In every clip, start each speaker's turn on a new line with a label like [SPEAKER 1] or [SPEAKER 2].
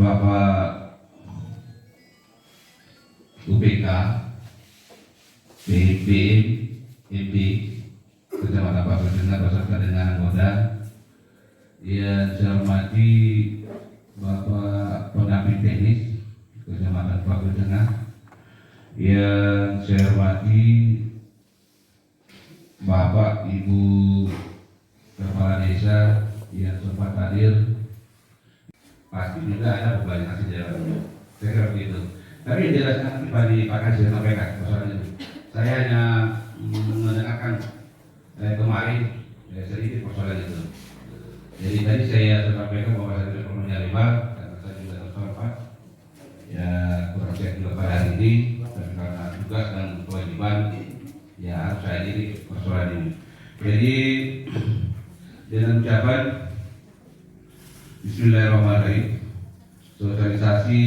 [SPEAKER 1] Bapak UPK, BPM, MP, Kecamatan Paku Tengah beserta dengan anggota. Yang saya hormati Bapak Pendamping Teknis Kecamatan Paku Tengah. Yang saya hormati Bapak Ibu Kepala Desa yang sempat hadir. Pasti juga ada publikasi jalan. Saya kira begitu. Tapi yang jelas nanti Pak Kasih sampaikan masalah itu. Saya hanya mendengarkan kemarin sedikit persoalan itu. Jadi tadi saya sampaikan bahwa saya tidak perlu menyalibah karena saya juga terserah ya kurang sehat juga pada hari ini. Tapi karena tugas dan kewajiban ya harus saya diri persoalan ini. Jadi dengan ucapan Bismillahirrahmanirrahim, sosialisasi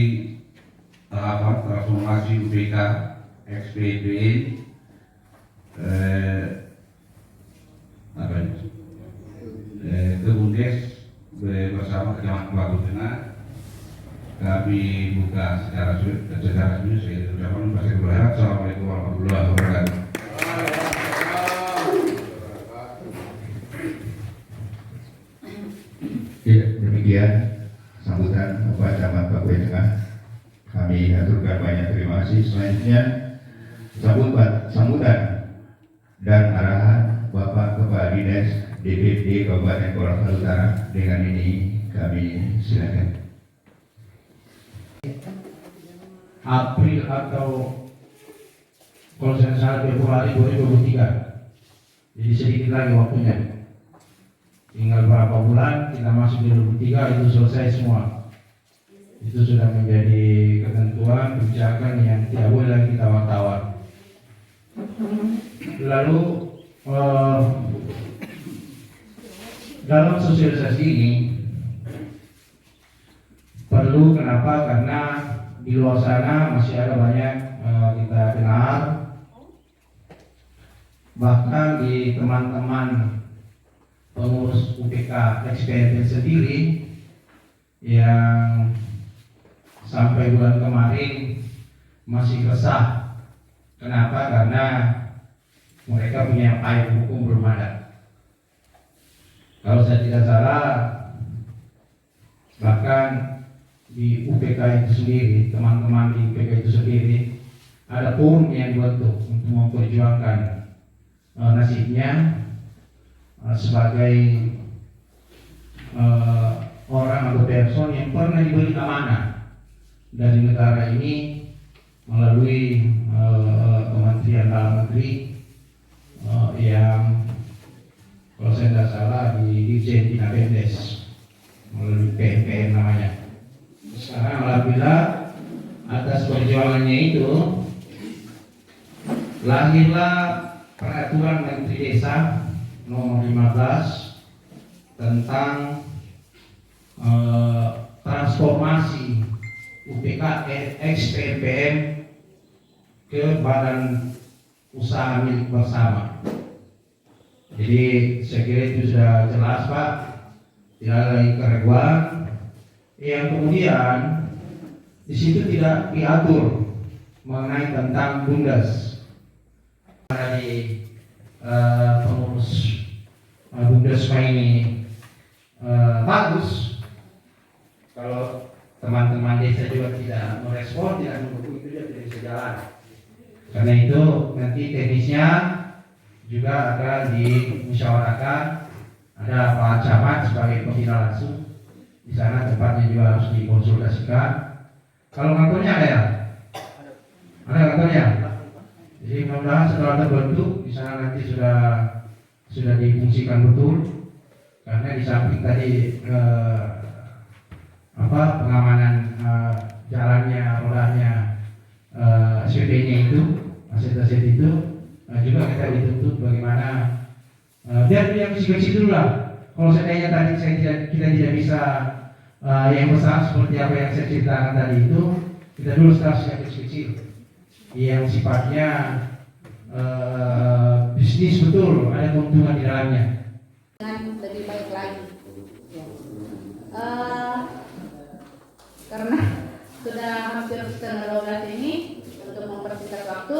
[SPEAKER 1] tahapan transformasi UPK XPPN Kebundes bersama Kecamatan Paku Tengah kami buka secara resmi. Saya ucapkan Assalamualaikum warahmatullahi wabarakatuh.
[SPEAKER 2] Ya, demikian sambutan Bapak Camat Paku Tengah. Kami aturkan banyak terima kasih. Selanjutnya sambutan dan arahan Bapak Kepala Dinas DPD Kabupaten Gorontalo Utara. Dengan ini kami silakan.
[SPEAKER 3] April atau kalau saya salah Februari 2023. Jadi sedikit lagi waktunya. Tinggal berapa bulan kita masuk di 2023 itu selesai semua. Itu sudah menjadi ketentuan kebijakan yang tidak boleh lagi tawar-tawar. Lalu dalam sosialisasi ini perlu, kenapa? Karena di luar sana masih ada banyak kita dengar, bahkan di teman-teman pengurus UPK XPPN sendiri yang sampai bulan kemarin masih resah. Kenapa? Karena mereka punya payung hukum belum ada. Kalau saya tidak salah, bahkan di UPK itu sendiri, teman-teman di UPK itu sendiri, ada forum yang dibentuk untuk memperjuangkan nasibnya sebagai orang atau person yang pernah diberi amanah dari negara ini melalui Kementerian Dalam Negeri yang kalau saya tidak salah di Dirjen Bina Pendes melalui PMPM namanya. Sekarang alhamdulillah atas perjuangannya itu lahirlah Peraturan Menteri Desa nomor 15 tentang transformasi UPK XPPN ke Badan Usaha Milik Bersama. Jadi saya kira itu sudah jelas Pak, tidak ada lagi keraguan. Yang kemudian di situ tidak diatur mengenai tentang BUMDes. Dari pengurus BUMDes ini bagus. Kalau teman-teman desa juga tidak merespon, tidak mendukung, itu juga tidak bisa jalan. Karena itu nanti teknisnya juga akan dimusyawarahkan. Ada Pak Camat sebagai pembina langsung. Di sana tempatnya juga harus dikonsultasikan. Kalau kantornya ada ya? Ada kantornya? Jadi mudah-mudahan setelah terbentuk di sana nanti sudah difungsikan betul. Karena di samping tadi pengamanan jalannya, rodanya, SPP-nya itu, aset-aset itu juga kita dituntut bagaimana biar yang kecil-kecil dulu lah. Kalau seandainya tadi kita tidak bisa yang besar seperti apa yang saya ceritakan tadi itu, kita dulu start yang kecil-kecil yang sifatnya bisnis betul, ada keuntungan di dalamnya.
[SPEAKER 4] Dengan lebih baik lagi. Karena sudah hampir setengah 12 ini. Untuk mempersingkat waktu,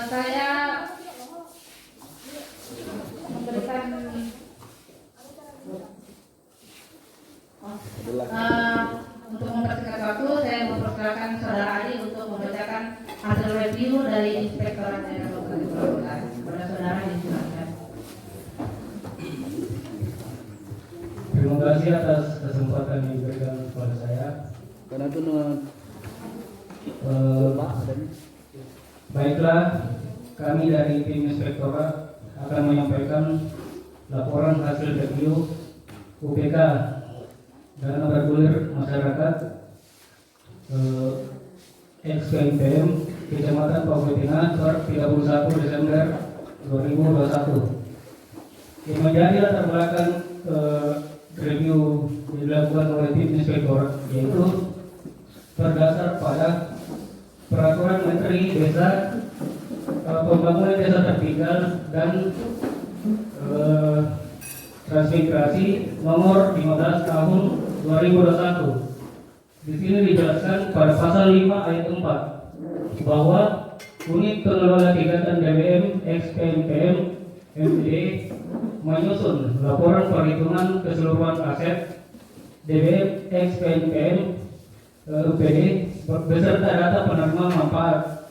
[SPEAKER 4] saya memberikan untuk mempersingkat waktu, saya mempersilakan Saudara Ali untuk membacakan hasil review dari Inspektorat Daerah Kabupaten Purwakarta. Kepada Saudara disilakan.
[SPEAKER 5] Terima kasih atas kesempatan yang diberikan kepada saya. Baiklah, kami dari tim Inspektorat akan menyampaikan laporan hasil review UPK dana bergulir masyarakat XPNPM Kecamatan Pakuwai Tengah per 31 Desember 2021. Yang menjadi latar belakang review yang dilakukan oleh tim Inspektorat yaitu berdasar pada Peraturan Menteri Desa Pembangunan Desa Tertinggal dan Transmigrasi nomor 15 tahun 2021. Di sini dijelaskan pada pasal 5 ayat 4 bahwa unit pengelola kegiatan DBM XPNPM MPD menyusun laporan perhitungan keseluruhan aset DBM XPNPM UPD beserta data penerima manfaat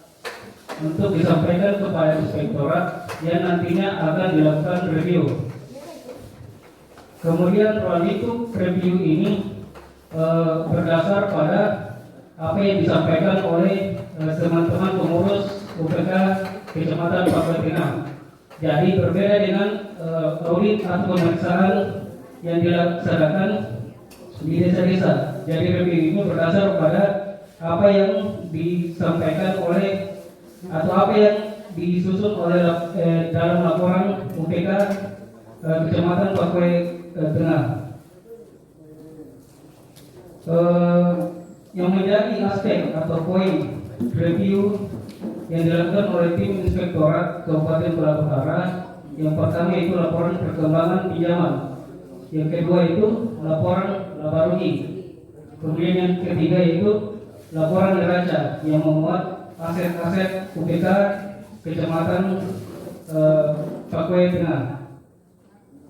[SPEAKER 5] untuk disampaikan kepada Inspektorat yang nantinya akan dilakukan review. Kemudian untuk review ini berdasar pada apa yang disampaikan oleh teman-teman pengurus UPK Kecamatan Pakuwai Tengah. Jadi berbeda dengan audit atau pemeriksaan yang dilaksanakan di desa-desa. Jadi review ini berdasar pada apa yang disampaikan oleh atau apa yang disusun oleh dalam laporan UPK Kecamatan Pakuwai Tengah. Yang menjadi aspek atau poin review yang dilakukan oleh tim Inspektorat Kabupaten Purwakarta, yang pertama itu laporan perkembangan pinjaman, yang kedua itu laporan laba rugi, kemudian yang ketiga itu laporan neraca yang memuat aset-aset UPK Kecamatan Pakuwai Tengah.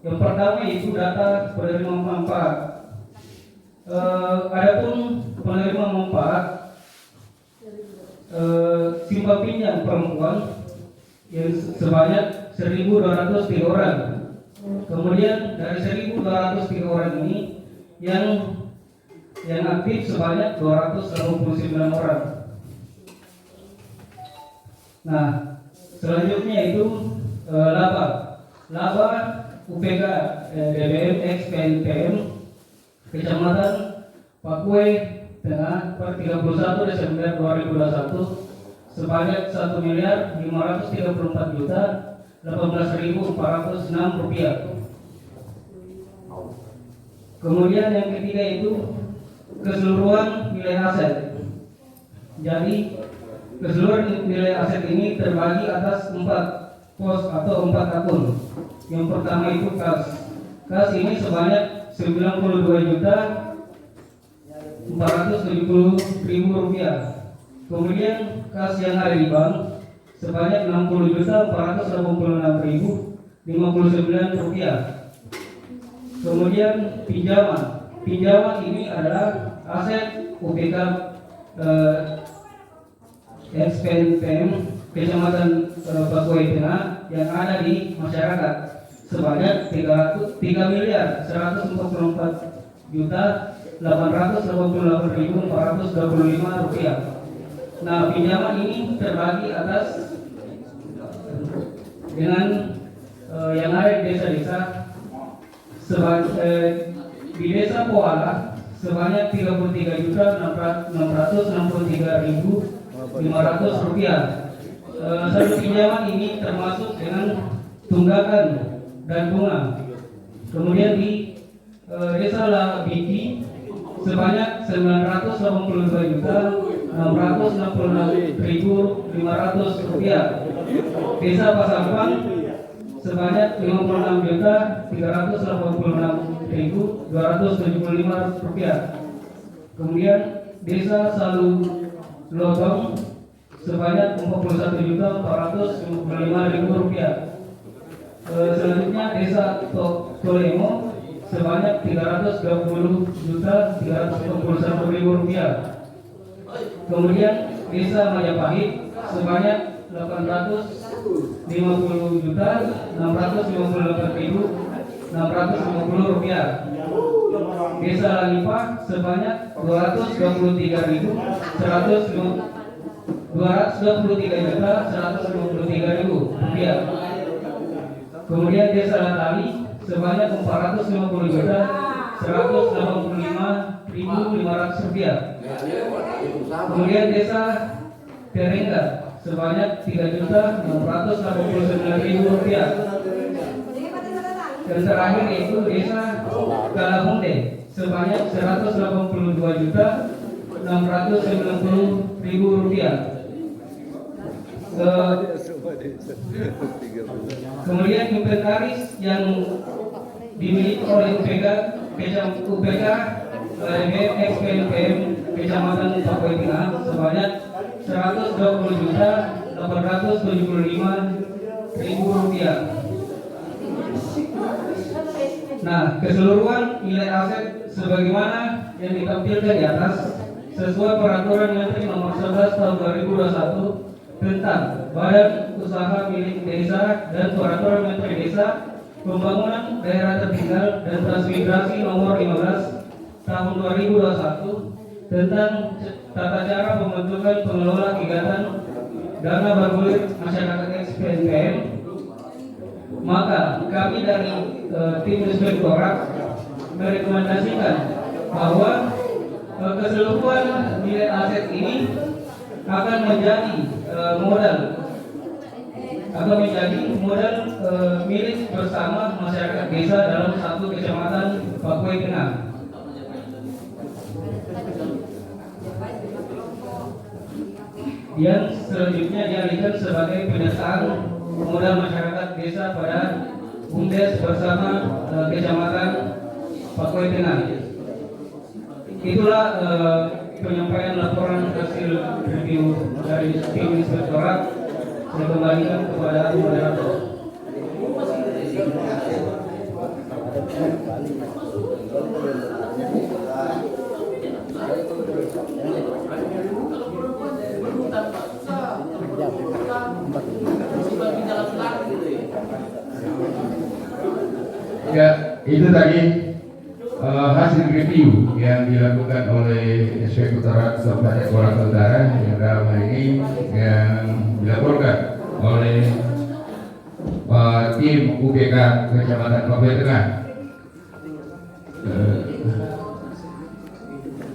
[SPEAKER 5] Yang pertama itu data penerima manfaat. Adapun penerima manfaat simpan pinjam perempuan yang sebanyak 1.203 orang. Kemudian dari 1.203 orang ini yang aktif sebanyak 289 orang. Nah, selanjutnya itu laba UPK DBM XPNPM Kecamatan Pakuwai Tengah per 31 Desember 2021 sebanyak 1.534.018.406 rupiah. Kemudian yang ketiga itu keseluruhan nilai aset. Jadi keseluruhan nilai aset ini terbagi atas 4 pos atau 4 akun. Yang pertama itu kas. Kas ini sebanyak 92.470.000 rupiah. Kemudian kas yang ada di bank sebanyak 60.486.059 rupiah. Kemudian pinjaman ini adalah aset UPK XPNPM Kecamatan Pakuwai Tengah yang ada di masyarakat sebanyak 3.888.425 rupiah. Nah, pinjaman ini terbagi atas dengan yang ada di desa-desa. Di desa Poala sebanyak 33.663.500 rupiah. Satu pinjaman ini termasuk dengan tunggakan dan bunga. Kemudian di desa Labiki sebanyak 982.666.500 rupiah. Desa Pasampang sebanyak 56.386.275 rupiah. Kemudian Desa Salu Lotong sebanyak Rp41.455.000. Selanjutnya Desa Tolemo sebanyak Rp320.351.000. Kemudian Desa Majapahit sebanyak Rp850.658.650. Desa Lanipah sebanyak Rp223.153.000. Kemudian Desa Latali sebanyak Rp450.185.500. Kemudian Desa Terengga sebanyak Rp3.689.000. Dan terakhir yaitu Desa Kalahunde sebanyak Rp180.690.000. Kemudian inventaris yang dimiliki oleh UPK XPNPM Kecamatan Pakuai Tengah sebanyak Rp120.875.000. Nah, keseluruhan nilai aset sebagaimana yang ditampilkan di atas sesuai peraturan Menteri Nomor 11 Tahun 2021 tentang Badan Usaha Milik Desa dan peraturan Menteri Desa, Pembangunan Daerah Tertinggal dan Transmigrasi Nomor 15 Tahun 2021 tentang tata cara pembentukan pengelola kegiatan dana bergulir masyarakat XPNPM. Maka kami dari tim Inspektorat merekomendasikan bahwa keseluruhan nilai aset ini akan menjadi modal milik bersama masyarakat desa dalam satu kecamatan Pakuai Tengah. Yang selanjutnya dialihkan sebagai penyertaan modal masyarakat desa pada BUMDes bersama Kecamatan Pakuai Tengah. Itulah penyampaian laporan hasil review dari tim Inspektorat. Saya kembalikan kepada moderator.
[SPEAKER 2] Ya, itu tadi hasil review yang dilakukan oleh Inspektorat Kabupaten Kolaka Utara yang dalam hal ini yang dilaporkan oleh tim UPK Kecamatan Pakuai Tengah.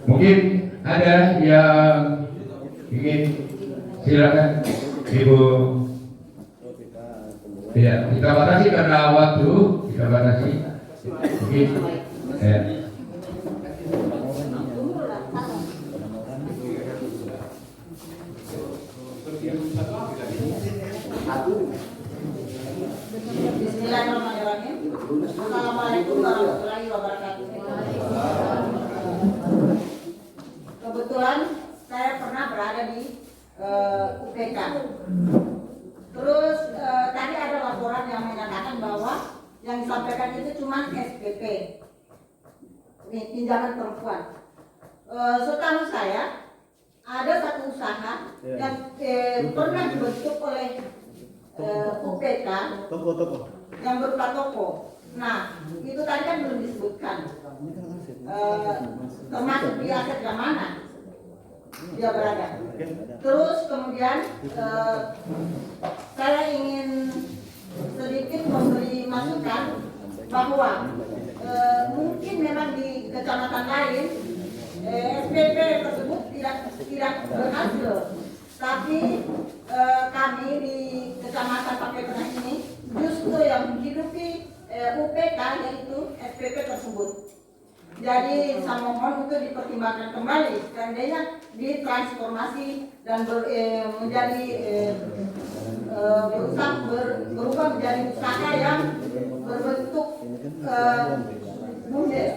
[SPEAKER 2] Mungkin ada yang ingin, silakan Ibu. Ya, kita batasi karena waktu, kita batasi. Mungkin ya.
[SPEAKER 6] Bismillahirrahmanirrahim. Assalamualaikum warahmatullahi wabarakatuh. Kebetulan saya pernah berada di UPK. Terus tadi ada laporan yang menyatakan bahwa yang disampaikan itu cuma SPP, pinjaman perempuan. Setahu saya ada satu usaha yang pernah dibentuk oleh UPK yang berupa toko. Nah, itu tadi kan belum disebutkan termasuk di aset yang mana dia berada. Terus kemudian saya ingin sedikit memberi masukan bahwa mungkin memang di kecamatan lain SPP tersebut tidak berhasil, tapi kami di Kecamatan Pakuai Tengah ini justru yang menghidupi UPK yaitu SPP tersebut. Jadi saya mohon untuk dipertimbangkan kembali, seandainya ditransformasi dan menjadi berubah menjadi usaha yang berbentuk BUMDes,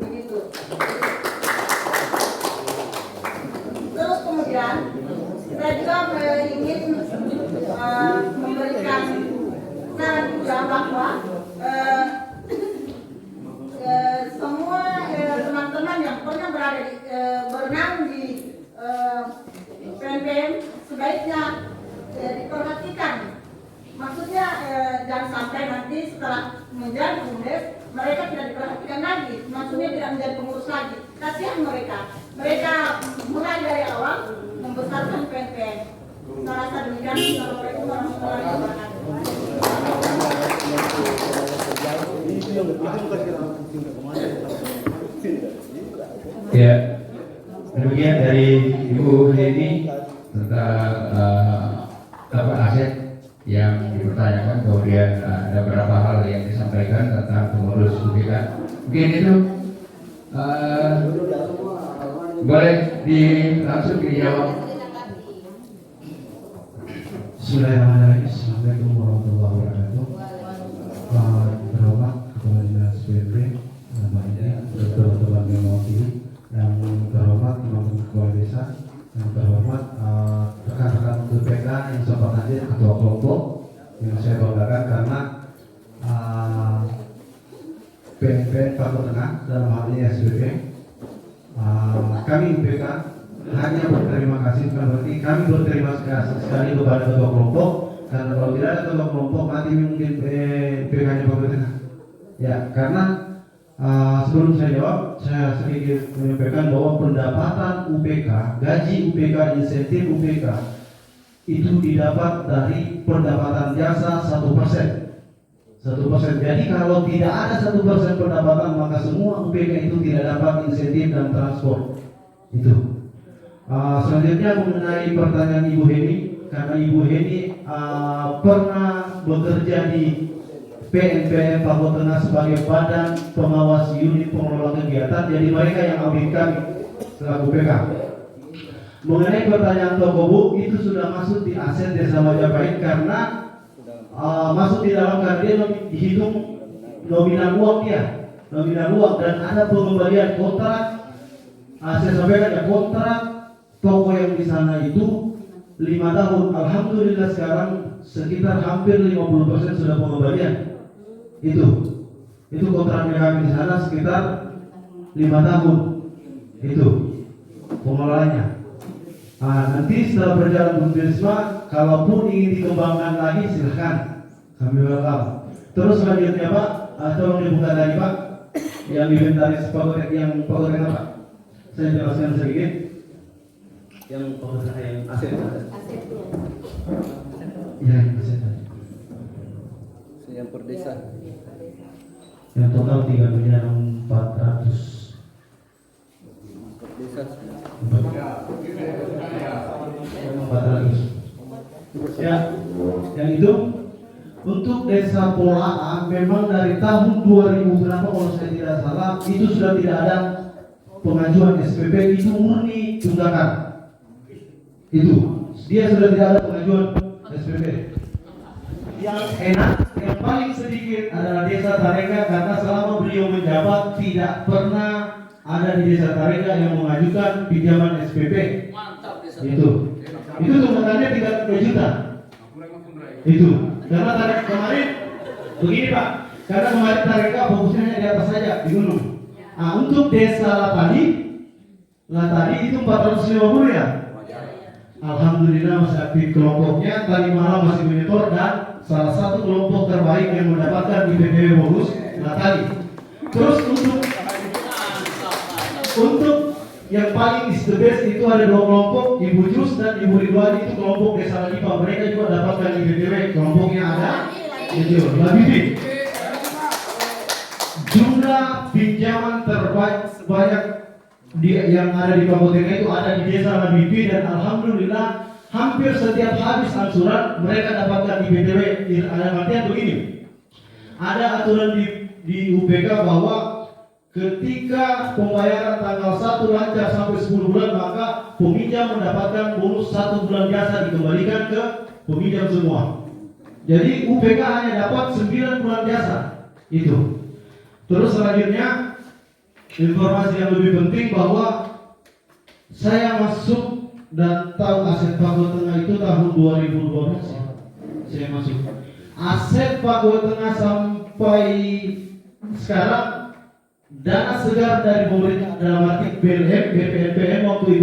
[SPEAKER 6] begitu. lagi, maksudnya tidak menjadi pengurus lagi. Kasihan mereka. Mereka mulai dari awal membesarkan PNPM. Saya rasa demikian. Assalamualaikum warahmatullahi wabarakatuh.
[SPEAKER 2] Ya, demikian dari Ibu Heni tentang aset yang dipertanyakan, kemudian ada beberapa hal yang disampaikan tentang pengurus UPK. Mungkin itu boleh langsung dijawab.
[SPEAKER 3] Bismillahirrahmanirrahim. Assalamualaikum warahmatullahi wabarakatuh. Terhormat Kepala Dinas PNP, Dr. Bambang Mewakili, yang terhormat teman-teman kepala desa, yang terhormat rekan-rekan UPK yang sempat hadir, ketua kelompok yang saya banggakan karena PNP Papua Tengah dalam hal ini SPP, kami UPK hanya berterima kasih, bukan berarti kami berterima kasih sekali kepada ketua kelompok, karena kalau tidak ada ketua kelompok mati mungkin PK-nya Papua Tengah. Ya, karena sebelum saya jawab, saya sedikit menyampaikan bahwa pendapatan UPK, gaji UPK, insentif UPK itu didapat dari pendapatan jasa 1%. 1%. Jadi kalau tidak ada 1% pendapatan, maka semua UPK itu tidak dapat insentif dan transport. Itu. Selanjutnya mengenai pertanyaan Ibu Heni, karena Ibu Heni pernah bekerja di PNPM Papua Tengah sebagai badan pengawas unit pengelola kegiatan, jadi mereka yang audit kami selaku PK. Mengenai pertanyaan toko bu, itu sudah masuk di aset Desa Majapahit karena masuk di dalam, karena dia dihitung nominal uang dan ada pengembalian kontrak. Saya sampaikan ya, kontrak toko yang di sana itu 5 tahun. Alhamdulillah sekarang sekitar hampir 50% sudah pengembalian. Itu kontraknya kami di sana sekitar 5 tahun. Itu pengelolanya. Nanti setelah berjalan Bu Risma, kalaupun ingin dikembangkan lagi silahkan, kami welcome. Terus selanjutnya Pak, tolong dibuka tadi Pak, yang inventaris yang pokoknya Pak. Saya jelaskan sedikit. Yang pokoknya yang aset. Ya, yang aset tadi.
[SPEAKER 7] Yang per desa.
[SPEAKER 3] Yang total 3.400.000.000.
[SPEAKER 7] Per desa.
[SPEAKER 3] 400. Ya, yang itu untuk Desa Polaan memang dari tahun 2000 berapa kalau saya tidak salah itu sudah tidak ada pengajuan SPP, itu murni tunggakan. Itu dia sudah tidak ada pengajuan SPP. Yang enak, yang paling sedikit adalah Desa Tareka, karena selama beliau menjabat tidak pernah ada di Desa Tareka yang mengajukan pinjaman SPP. Itu tunggakannya 3 juta. Itu karena tarik kemarin begini Pak, karena kemarin Tareka fokusnya di atas saja di gunung. Untuk Desa Latari itu 450 ya. Alhamdulillah masih aktif kelompoknya, tadi malam masih monitor dan salah satu kelompok terbaik yang mendapatkan di PPW bonus Latari. Terus untuk yang paling is the best itu ada 2 kelompok, Ibu Jus dan Ibu Ridwan, itu kelompok Desa Lalipa, mereka juga dapatkan di PPW, kelompoknya ada itu lebih. Jumlah pinjaman terbanyak yang ada di Papua Tengah itu ada di Desa Labipi, dan alhamdulillah hampir setiap habis angsuran mereka dapatkan di PTW. Artinya begini, ada aturan di UPK bahwa ketika pembayaran tanggal 1 lancar sampai 10 bulan, maka peminjam mendapatkan bonus 1 bulan jasa dikembalikan ke peminjam semua. Jadi UPK hanya dapat 9 bulan jasa. Itu. Terus selanjutnya informasi yang lebih penting bahwa saya masuk dan tahu aset Papua Tengah itu tahun 2012 ya. Saya masuk. Aset Papua Tengah sampai sekarang dana segar dari pemerintah dalam arti BLM, BPNPM waktu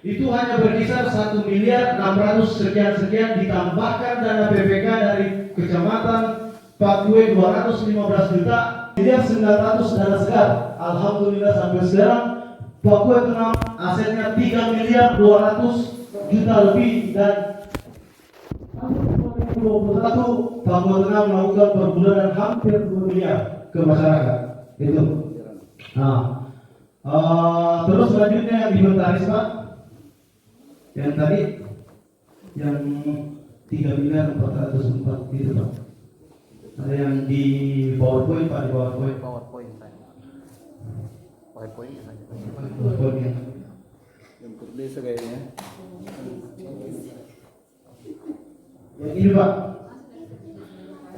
[SPEAKER 3] itu hanya berkisar 1.600.000 sekian ditambahkan dana PPK dari kecamatan Pakue 215 juta.
[SPEAKER 8] miliar 900 dana segar. Alhamdulillah sampai sekarang Papua Tengah asetnya 3 miliar 200 juta lebih, dan tahun 2021 Papua Tengah melakukan perbudakan hampir 2 miliar ke masyarakat. Itu. Nah, terus selanjutnya yang inventaris Pak, yang tadi yang 3 miliar 404 itu Pak. Ada yang di PowerPoint Pak, di PowerPoint.
[SPEAKER 7] PowerPoint saya. PowerPoint saja.
[SPEAKER 8] PowerPoint ya.
[SPEAKER 7] Yang per desa kayaknya.
[SPEAKER 8] Yang ini Pak,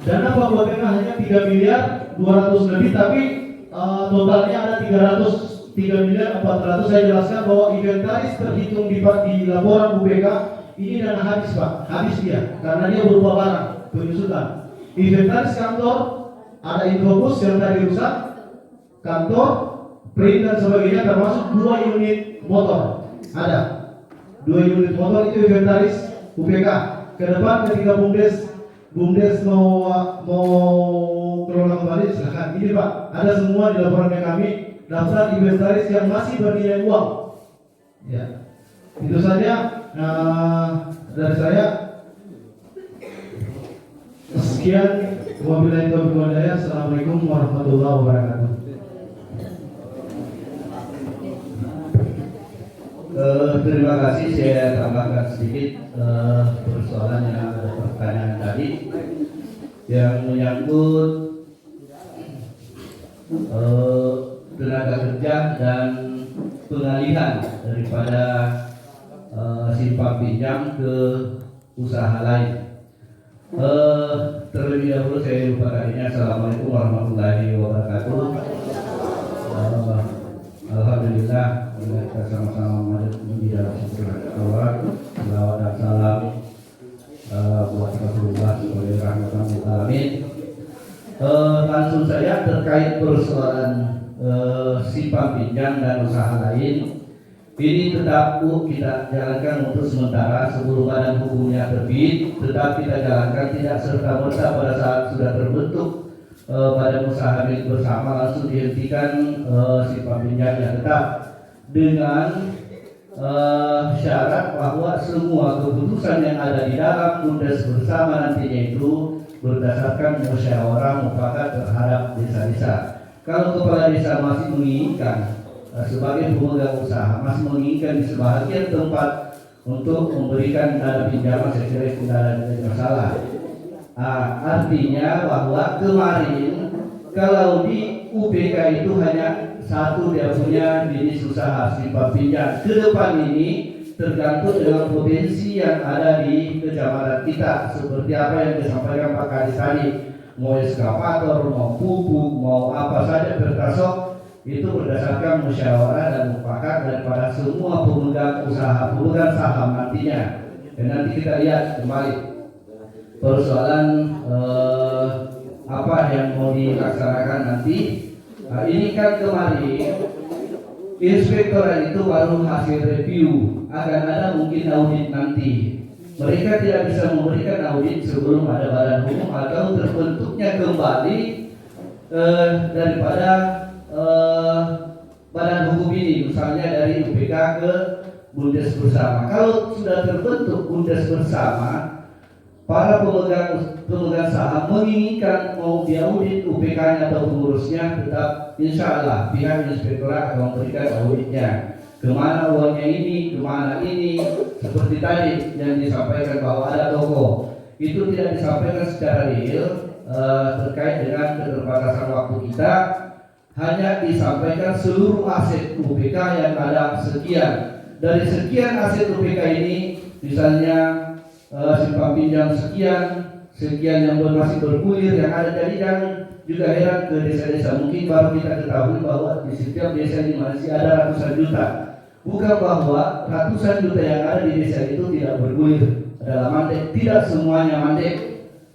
[SPEAKER 8] dana Papua Tengah hanya 3 miliar 200 lebih, tapi totalnya ada 3 miliar 400. Saya jelaskan bahwa inventaris terhitung di laporan UPK ini dana habis Pak, habis dia, karena dia berupa barang penyusutan. Inventaris kantor ada infobus yang tadi rusak, kantor, print dan sebagainya, termasuk 2 unit motor. Ada 2 unit motor, itu inventaris UPK. Ke depan ketika BUMDes mau kelola kembali silakan. Ini Pak, ada semua di laporannya kami daftar inventaris yang masih bernilai uang. Ya, itu saja dari saya. Sekian, wabillahi taufiq wal hidayah. Assalamualaikum warahmatullahi wabarakatuh.
[SPEAKER 2] Terima kasih. Saya tambahkan sedikit persoalan yang ada pertanyaan tadi yang menyangkut tenaga kerja dan pengalihan daripada simpan pinjam ke usaha lain. Terlebih dahulu saya lupa tadinya. Assalamualaikum warahmatullahi wabarakatuh. Alhamdulillah kita sama-sama memuji dalam syukur Allah. Selawat dan salam buat Rasulullah sebagai rahmatan lil alamin. Langsung saja terkait persoalan simpan pinjam dan usaha lain. Ini tetap kita jalankan untuk sementara sebelum badan hukumnya terbit. Tetap kita jalankan, tidak serta-merta pada saat sudah terbentuk badan usaha milik bersama langsung dihentikan simpan pinjamnya. Tetap dengan syarat bahwa semua keputusan yang ada di dalam BUMDes bersama nantinya itu berdasarkan musyawarah mufakat terhadap desa-desa. Kalau kepala desa masih menginginkan sebagai pemegang usaha masih menginginkan di sebahagian tempat untuk memberikan dana pinjaman, saya kira itu tidak ada masalah. Artinya bahwa kemarin kalau di UPK itu hanya satu dia punya jenis usaha simpan pinjam. Ke depan ini tergantung dengan potensi yang ada di kecamatan kita, seperti apa yang disampaikan Pak Kadis tadi, mau eskavator, mau pupuk, mau apa saja pertasok, itu berdasarkan musyawarah dan mufakat daripada semua pemegang usaha, pemegang saham nantinya. Dan nanti kita lihat kembali persoalan apa yang mau dilaksanakan nanti. Nah, ini kan kemarin inspektorat itu baru hasil review, akan ada mungkin audit nanti. Mereka tidak bisa memberikan audit sebelum ada badan hukum atau terbentuknya kembali daripada badan hukum ini, misalnya dari UPK ke BUMDes bersama. Kalau sudah terbentuk BUMDes bersama, para pemegang saham menginginkan mau diaudit UPK-nya atau pengurusnya, tetap insya Allah pihak inspektorat akan memberikan auditnya. Kemana uangnya ini, kemana ini, seperti tadi yang disampaikan bahwa ada toko, itu tidak disampaikan secara real terkait dengan keterbatasan waktu kita. Hanya disampaikan seluruh aset UPK yang ada sekian. Dari sekian aset UPK ini, misalnya simpan pinjam sekian yang masih bergulir yang ada. Jadi jangan juga heran ke desa-desa. Mungkin baru kita ketahui bahwa di setiap desa ini masih ada ratusan juta. Bukan bahwa ratusan juta yang ada di desa itu tidak bergulir dalam mandek. Tidak semuanya mandek.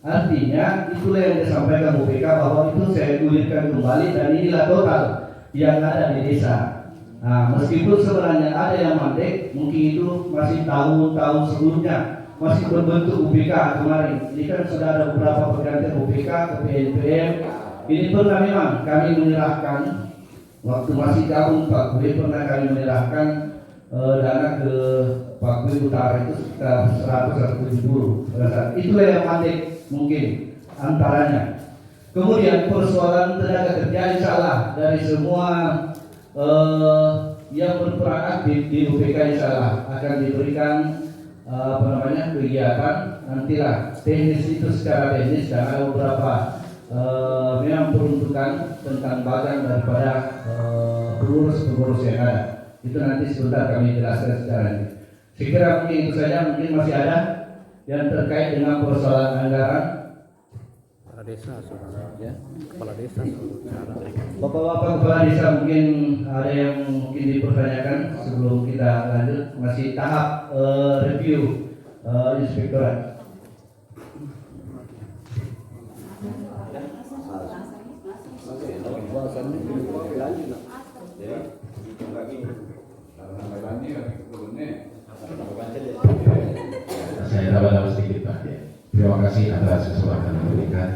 [SPEAKER 2] Artinya itulah yang disampaikan UPK bahwa itu saya gulirkan kembali dan inilah total yang ada di desa. Nah, meskipun sebenarnya ada yang mandek, mungkin itu masih tahun-tahun sebelumnya masih berbentuk UPK kemarin. Ini kan sudah ada beberapa pergantian UPK ke PNPM, ini pernah memang kami menyerahkan waktu masih gabung Pak Kue, pernah kami menyerahkan dana ke Pak Kue Utara itu sekitar 170 pada saat itulah yang mandek mungkin antaranya. Kemudian persoalan tenaga kerja insyaallah dari semua yang berperan aktif di UPK insyaallah akan diberikan kegiatan nantilah teknis itu secara teknis dan ada beberapa memang peruntukan tentang bagian daripada pengurus yang ada itu nanti sebentar kami jelaskan secara ini. Saya kira mungkin itu saja, mungkin masih ada yang terkait dengan persoalan anggaran.
[SPEAKER 7] Kepala desa, saudara. Ya, kepala desa.
[SPEAKER 2] Bapak-bapak kepala desa mungkin ada yang mungkin dipertanyakan sebelum kita lanjut, masih tahap review inspektorat.
[SPEAKER 9] Saya tambah sedikit Pak. Terima kasih atas kesempatan yang diberikan.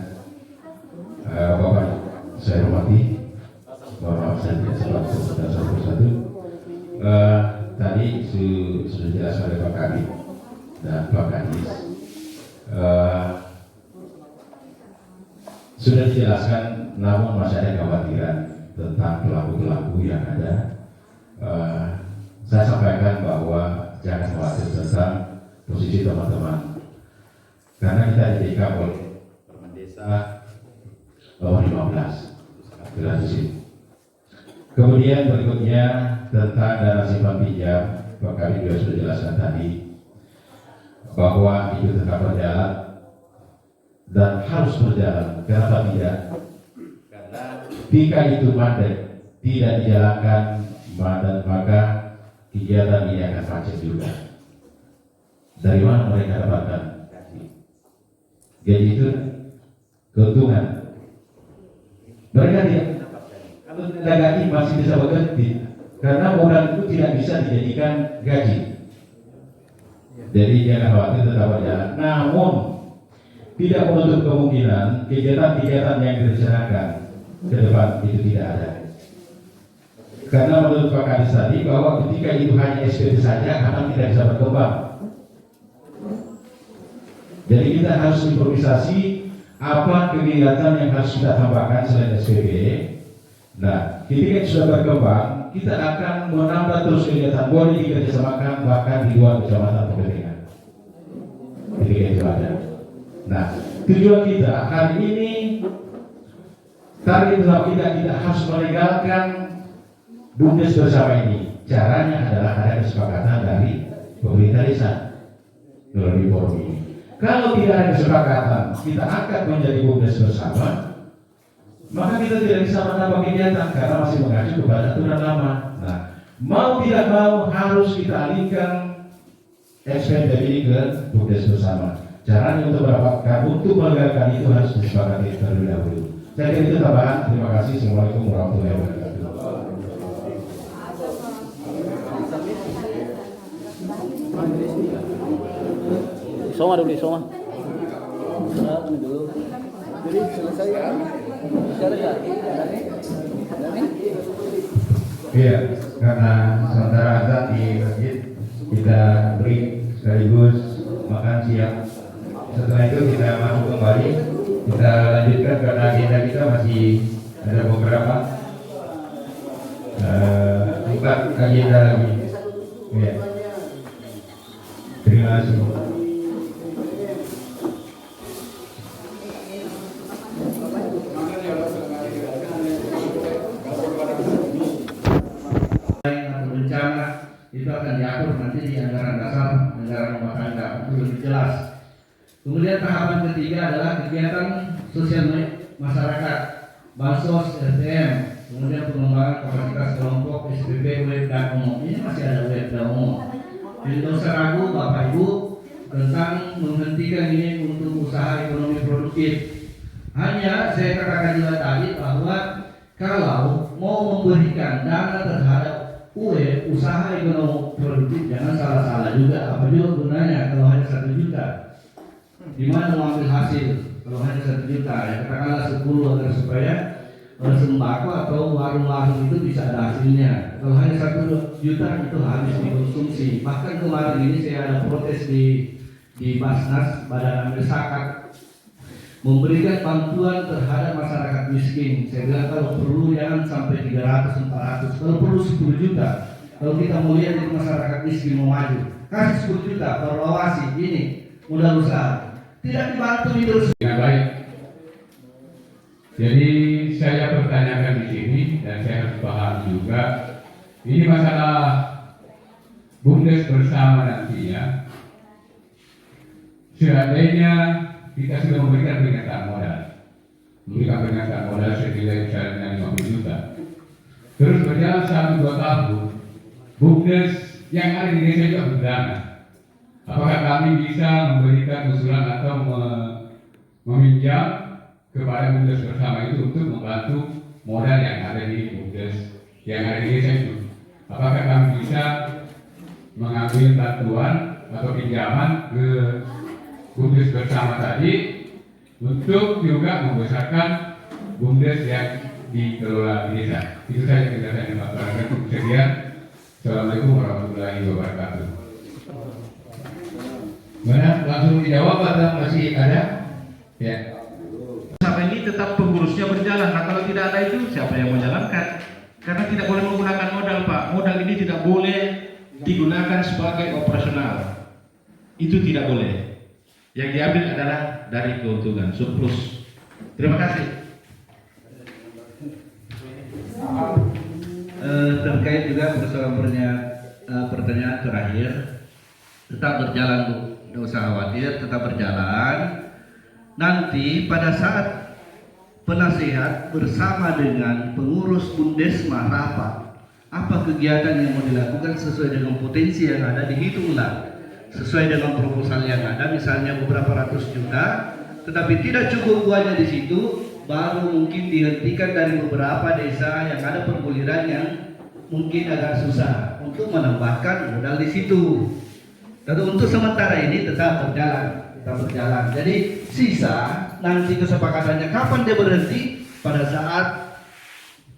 [SPEAKER 9] Bapak saya hormati, mohon maaf saya tidak sempat satu-satu. Tadi sudah dijelaskan oleh Pak Kadis dan Pak Kadis. Sudah dijelaskan, namun masih ada kekhawatiran tentang pelaku-pelaku yang ada. Saya sampaikan bahwa jangan khawatir tentang posisi teman-teman, karena kita didekap oleh Permen Desa bawah 15 gratusi. Kemudian berikutnya tentang dana simpan pinjam, Pak Kadis juga sudah jelaskan tadi bahwa itu tetap berjalan dan harus berjalan. Kenapa tidak? Karena jika itu mandek tidak dijalankan, maka kegiatan ini akan macet juga. Dari mana mereka dapatkan gaji? Gaji itu keuntungan. Mereka tidak mendapatkan. Kalau tidak ada gaji masih bisa berhenti, karena modal itu tidak bisa dijadikan gaji. Jadi jangan khawatir, tetap berjalan. Namun tidak menutup kemungkinan kegiatan-kegiatan yang direncanakan ke depan itu tidak ada. Karena menurut Pak Kadis tadi bahwa ketika itu hanya SPP saja akan tidak bisa berkembang. Jadi kita harus improvisasi apa kegiatan yang harus kita tambahkan selain SPP. Nah, ketika itu sudah berkembang, kita akan menambah terus kegiatan, boleh dikerjasamakan bahkan di luar kecamatan kepentingan. Ketika itu ada. Nah, tujuan kita hari ini, target utama kita harus melegalkan BUMDes bersama ini. Caranya adalah ada kesepakatan dari pemerintah desa melalui forum ini. Kalau tidak ada kesepakatan, kita angkat menjadi BUMDes bersama, maka kita tidak bisa menambah kegiatan karena masih mengacu kepada aturan lama. Nah, mau tidak mau harus kita alihkan SPP ini ke BUMDes bersama. Caranya untuk melegalkan itu harus disepakati terlebih dahulu. Saya kira itu tambahan. Terima kasih. Assalamualaikum warahmatullahi wabarakatuh.
[SPEAKER 7] Soma dulu, Soma. Dulu. Jadi selesai ya. Bicara ya.
[SPEAKER 2] Iya, karena sementara azan di masjid kita beri sekaligus makan siang. Setelah itu kita masuk kembali, kita lanjutkan karena agenda kita masih ada beberapa 4 agenda lagi. Ya. Terima kasih. Bencana itu akan diatur nanti di anggaran dasar, anggaran rumah tangga itu lebih jelas. Kemudian tahapan ketiga adalah kegiatan sosial masyarakat, bansos, RTM, kemudian pengembangan kapasitas kelompok SPP, web dan umum. Ini masih ada web dan umum. Jadi tidak usah ragu Bapak Ibu tentang menghentikan ini untuk usaha ekonomi produktif. Hanya saya katakan juga tadi bahwa kalau mau memberikan dana terhadap usaha ekonomi produktif jangan salah-salah juga. Apa juga gunanya kalau hanya 1 juta? Di mana mengambil hasil?
[SPEAKER 3] Kalau hanya 1 juta, ya katakanlah 10 agar supaya sembako atau warung-warung itu bisa ada hasilnya. Kalau hanya 1 juta itu habis dikonsumsi. Bahkan kemarin ini saya ada protes di Basnas, Badan Amil Zakat, memberikan bantuan terhadap masyarakat miskin. Saya bilang kalau perlu jangan sampai 300, 400, kalau perlu 10 juta. Kalau kita mau lihat itu masyarakat miskin mau maju, kasih 10 juta, baru awasi ini modal usaha. Tidak dibantu itu.
[SPEAKER 2] Dengan baik. Jadi saya pertanyakan di sini dan saya harus paham juga ini masalah BUMDes bersama nantinya. Seandainya kita sudah memberikan pernyataan modal senilai misalnya 50 juta, terus berjalan 1-2 tahun, BUMDes yang ada di desa juga berdana. Apakah kami bisa memberikan usulan atau meminjam kepada BUMDes bersama itu untuk membantu modal yang ada di BUMDes yang ada di desa itu? Apakah kami bisa mengambil bantuan atau pinjaman ke BUMDes bersama tadi untuk juga membesarkan BUMDes yang dikelola di desa? Itu saja penjelasannya Pak. Barangkali sekian. Assalamualaikum warahmatullahi wabarakatuh.
[SPEAKER 3] Mana langsung dijawab atau masih ada? Ya.
[SPEAKER 10] Sampai ini tetap pengurusnya berjalan. Nah kalau tidak ada itu siapa yang menjalankan? Karena tidak boleh menggunakan modal Pak. Modal ini tidak boleh digunakan sebagai operasional. Itu tidak boleh. Yang diambil adalah dari keuntungan surplus. Terima kasih.
[SPEAKER 3] Terkait juga pertanyaan terakhir, tetap berjalan Bu, tidak usah khawatir, tetap berjalan. Nanti pada saat penasihat bersama dengan pengurus Bundesma rapat, apa kegiatan yang mau dilakukan sesuai dengan potensi yang ada, dihitunglah sesuai dengan proposal yang ada, misalnya beberapa ratus juta, tetapi tidak cukup uangnya di situ, baru mungkin dihentikan dari beberapa desa yang ada perguliran yang mungkin agak susah untuk menambahkan modal di situ. Tapi untuk sementara ini tetap berjalan. Jadi sisa nanti kesepakatannya kapan dia berhenti, pada saat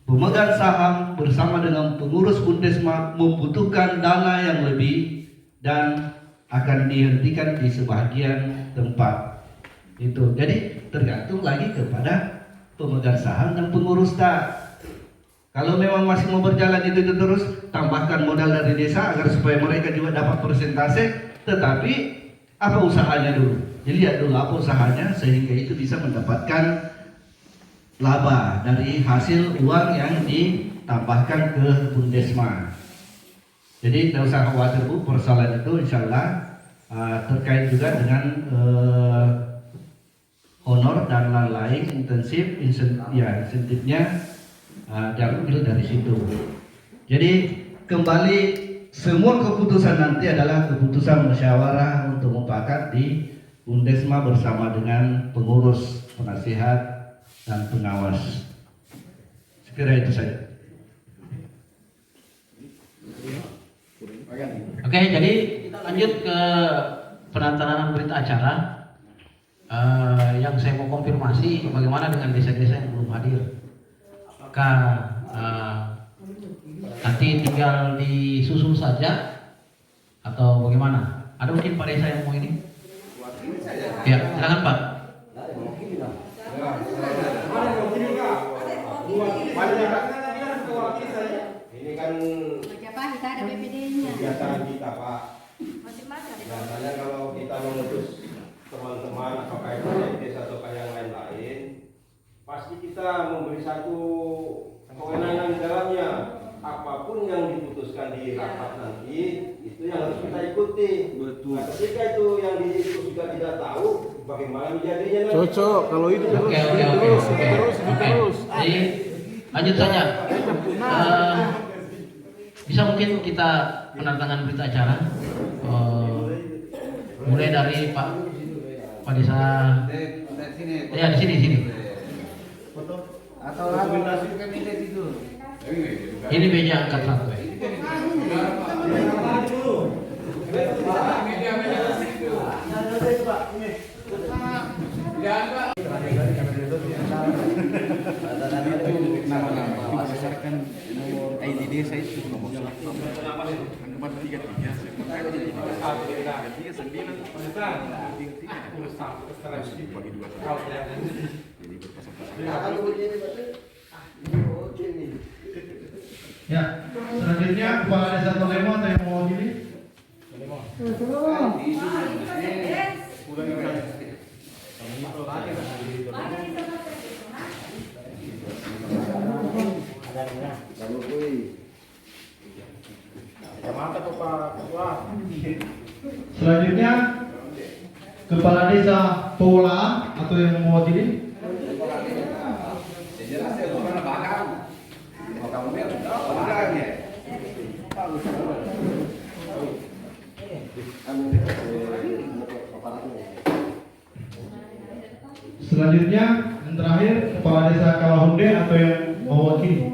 [SPEAKER 3] pemegang saham bersama dengan pengurus Bundesma membutuhkan dana yang lebih dan akan dihentikan di sebagian tempat. Itu jadi tergantung lagi kepada pemegang saham dan pengurus tak. Kalau memang masih mau berjalan itu terus, tambahkan modal dari desa agar supaya mereka juga dapat persentase. Tetapi apa usahanya dulu? Jadi lihat dulu apa usahanya sehingga itu bisa mendapatkan laba dari hasil uang yang ditambahkan ke Bundesma. Jadi tidak usah khawatir Bu, persoalan itu insya Allah terkait juga dengan honor dan lain-lain, insentifnya diambil dari situ. Jadi kembali semua keputusan nanti adalah keputusan musyawarah untuk mufakat di Bundesma bersama dengan pengurus, penasihat dan pengawas. Sekira itu saja.
[SPEAKER 11] Oke, jadi kita lanjut ke penandatanganan berita acara. Yang saya mau konfirmasi bagaimana dengan desa-desa yang belum hadir. Apakah nanti tinggal disusul saja atau bagaimana? Ada mungkin Pak Desa yang mau ini? Ya, silakan Pak.
[SPEAKER 12] Ini kan
[SPEAKER 13] kita ada BPD-nya.
[SPEAKER 12] kegiatan kita Pak. Biasanya kalau kita mengutus teman-teman apakah itu dari desa atau yang lain-lain, pasti kita memberi satu kewenangan di dalamnya. Apapun yang diputuskan di rapat nanti itu yang harus kita ikuti. Betul. Nah, ketika itu yang diikuti juga tidak tahu bagaimana menjadinya nanti.
[SPEAKER 7] Cocok kalau itu terus.
[SPEAKER 11] Terus. Jadi lanjut saja. Bisa mungkin kita penandatangan berita acara. Mulai dari Pak Desa. Ya di sini.
[SPEAKER 12] Atau rekomendasi kabinet itu.
[SPEAKER 11] Ini meja angkat 1.
[SPEAKER 12] Media situ.
[SPEAKER 14] nama-nama berdasarkan nomor ID desa itu nomor 33
[SPEAKER 8] Ya, selanjutnya Kepala Desa Tolemo atau yang mau diri? Selanjutnya Kepala Desa Polaan atau yang mewakili? Selanjutnya yang terakhir Kepala Desa Kalahunde atau yang mewakili?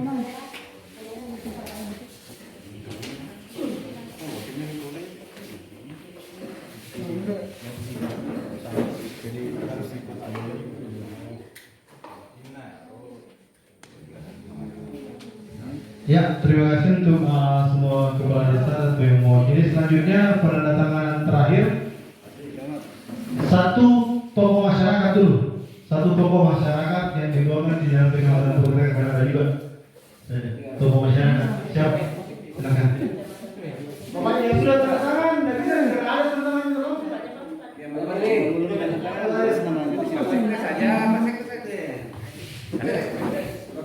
[SPEAKER 8] Ya, terima kasih untuk semua kepala desa atau yang mewakili. Selanjutnya penandatanganan terakhir satu tokoh masyarakat dulu. Satu tokoh masyarakat yang dikeluarkan di dalam pengawasan program karena ada juga tokoh masyarakat. Siap? Silakan. Bapak yang sudah tanda tangan, dari sini nggak ada tanda tangan dulu.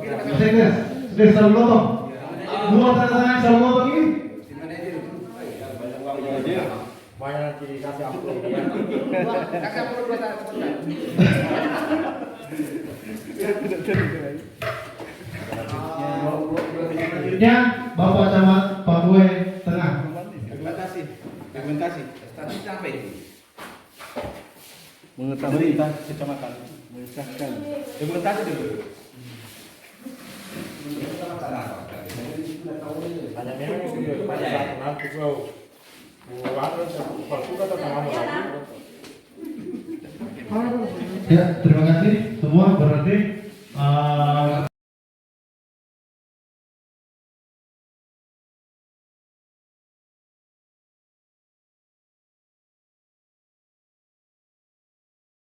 [SPEAKER 8] Mas Ekres, sudah selalu lotong. Dua tanda tangan selalu lotong ini.
[SPEAKER 12] Banyak dikasih amplop ya.
[SPEAKER 10] Kasih amplop dua tangan cepetan.
[SPEAKER 8] Selanjutnya Bapak Camat Pagwe Tengah.
[SPEAKER 10] Dokumentasi. Statusnya apa itu?
[SPEAKER 14] mengetahui kecamatan mengesahkan
[SPEAKER 10] Dokumentasi dulu.
[SPEAKER 8] Ya, terima kasih semua berarti